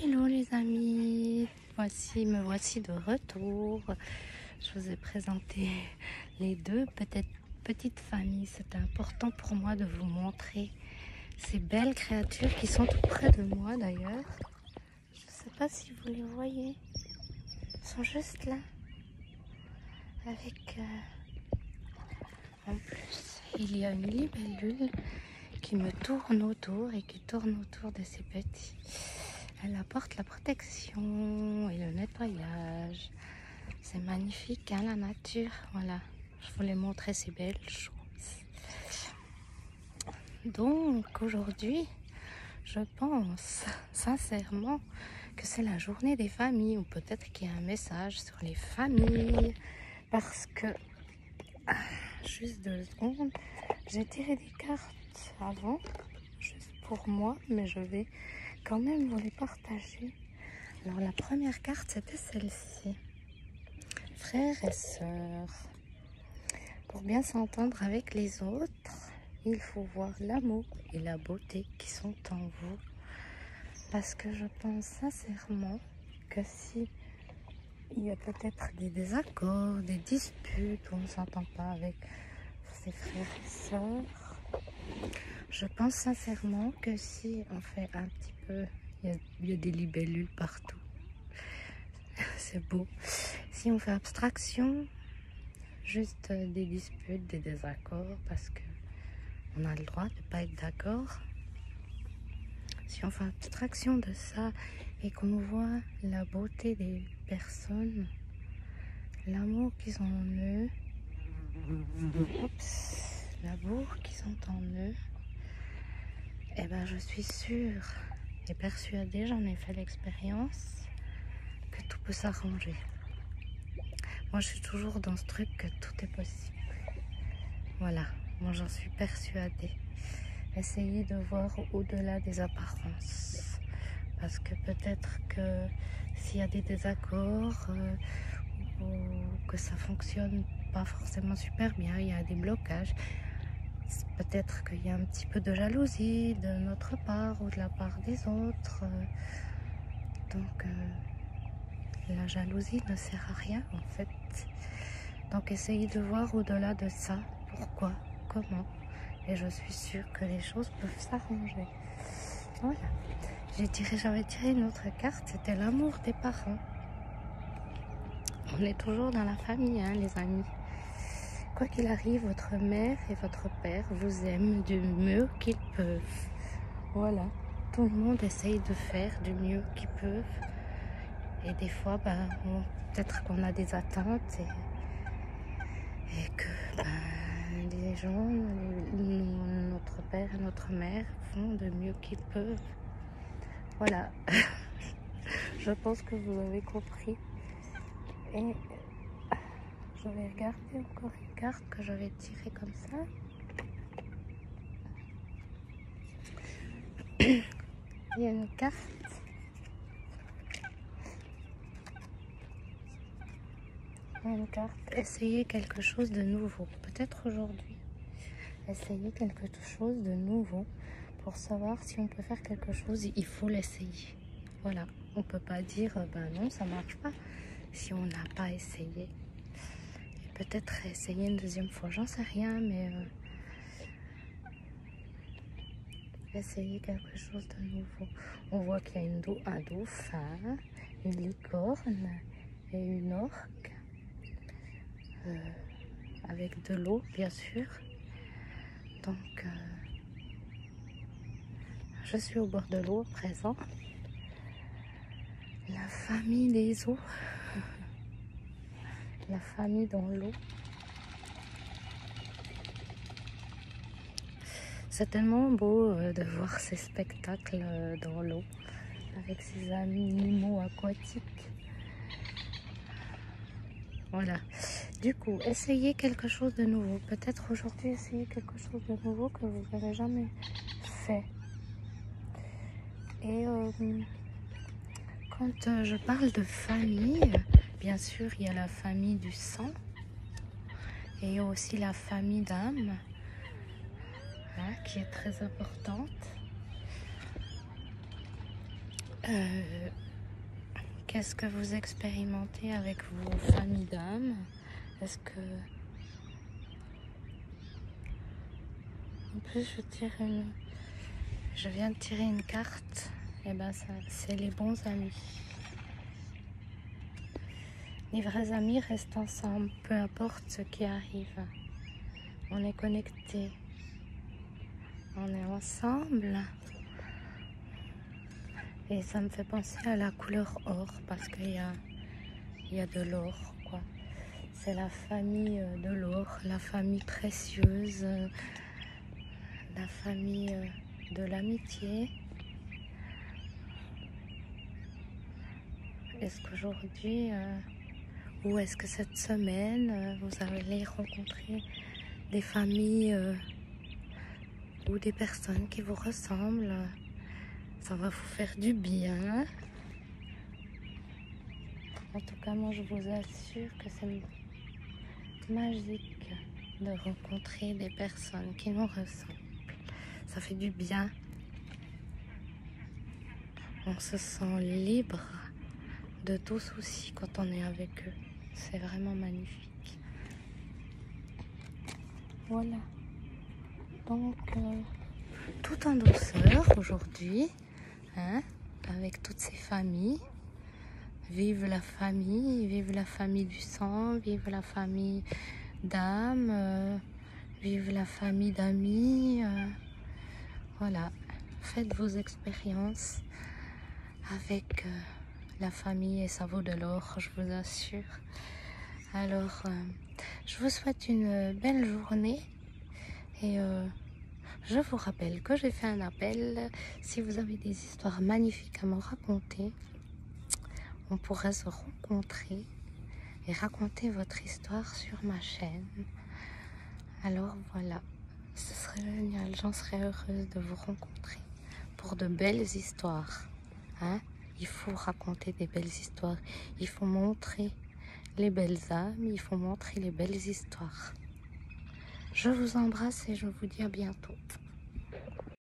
Hello les amis, me voici de retour. Je vous ai présenté les deux petites familles. C'était important pour moi de vous montrer ces belles créatures qui sont tout près de moi d'ailleurs. Je ne sais pas si vous les voyez, ils sont juste là. Avec en plus, il y a une libellule qui me tourne autour et qui tourne autour de ces petits. Elle apporte la protection et le nettoyage. C'est magnifique, hein, la nature. Voilà, je voulais montrer ces belles choses. Donc aujourd'hui, je pense sincèrement que c'est la journée des familles, ou peut-être qu'il y a un message sur les familles, parce que juste 2 secondes, j'ai tiré des cartes avant, juste pour moi, mais je vais quand même vous les partager. Alors la première carte, c'était celle-ci. Frères et sœurs. Pour bien s'entendre avec les autres, il faut voir l'amour et la beauté qui sont en vous. Parce que je pense sincèrement que si il y a peut-être des désaccords, des disputes où on ne s'entend pas avec ses frères et sœurs, je pense sincèrement que si on fait un petit peu, il y a des libellules partout. C'est beau. Si on fait abstraction, juste des disputes, des désaccords, parce que on a le droit de ne pas être d'accord. Si on fait abstraction de ça et qu'on voit la beauté des personnes, l'amour qu'ils ont en eux, l'amour qu'ils ont en eux, eh ben je suis sûre et persuadée, j'en ai fait l'expérience, que tout peut s'arranger. Moi je suis toujours dans ce truc que tout est possible. Voilà, moi j'en suis persuadée. Essayez de voir au-delà des apparences. Parce que peut-être que s'il y a des désaccords ou que ça fonctionne pas forcément super bien, il y a des blocages. Peut-être qu'il y a un petit peu de jalousie de notre part ou de la part des autres. Donc la jalousie ne sert à rien en fait. Donc essayez de voir au-delà de ça. Pourquoi? Comment? Et je suis sûre que les choses peuvent s'arranger. Voilà. J'avais tiré une autre carte, c'était l'amour des parents. On est toujours dans la famille, hein, les amis. Quoi qu'il arrive, votre mère et votre père vous aiment du mieux qu'ils peuvent. Voilà. Tout le monde essaye de faire du mieux qu'ils peuvent. Et des fois, peut-être qu'on a des attentes et que les gens, notre père et notre mère font de mieux qu'ils peuvent. Voilà. Je pense que vous avez compris. Et je vais regarder encore une carte que j'avais tirée comme ça. Il y a une carte. Essayez quelque chose de nouveau. Peut-être aujourd'hui. Essayez quelque chose de nouveau. Pour savoir si on peut faire quelque chose, il faut l'essayer. Voilà. On ne peut pas dire, non, ça ne marche pas, si on n'a pas essayé. Et peut-être essayer une deuxième fois, j'en sais rien, mais essayez quelque chose de nouveau. On voit qu'il y a un dauphin, une licorne et une orque. Avec de l'eau, bien sûr. Donc, je suis au bord de l'eau à présent. La famille des eaux. La famille dans l'eau. C'est tellement beau de voir ces spectacles dans l'eau avec ces animaux aquatiques. Voilà. Du coup, essayez quelque chose de nouveau. Peut-être aujourd'hui, essayez quelque chose de nouveau que vous n'avez jamais fait. Et quand je parle de famille, bien sûr, il y a la famille du sang et aussi la famille d'âme, hein, qui est très importante. Qu'est-ce que vous expérimentez avec vos familles d'âmes? Est-ce que... En plus, je viens de tirer une carte. Et ben, c'est les bons amis. Les vrais amis restent ensemble, peu importe ce qui arrive. On est connectés. On est ensemble. Et ça me fait penser à la couleur or, parce qu'il y a de l'or, quoi. C'est la famille de l'or, la famille précieuse, la famille de l'amitié. Est-ce qu'aujourd'hui, ou est-ce que cette semaine, vous allez rencontrer des familles ou des personnes qui vous ressemblent? Ça va vous faire du bien. En tout cas, moi, je vous assure que c'est magique de rencontrer des personnes qui nous ressemblent. Ça fait du bien. On se sent libre de tout souci quand on est avec eux. C'est vraiment magnifique. Voilà. Donc, tout en douceur aujourd'hui, hein, avec toutes ces familles. Vive la famille du sang, vive la famille d'âme, vive la famille d'amis. Voilà, faites vos expériences avec la famille et ça vaut de l'or, je vous assure. Alors, je vous souhaite une belle journée et je vous rappelle que j'ai fait un appel. Si vous avez des histoires magnifiques à me raconter, on pourrait se rencontrer et raconter votre histoire sur ma chaîne. Alors voilà, ce serait génial, j'en serais heureuse de vous rencontrer pour de belles histoires. Hein? Il faut raconter des belles histoires, il faut montrer les belles âmes, il faut montrer les belles histoires. Je vous embrasse et je vous dis à bientôt.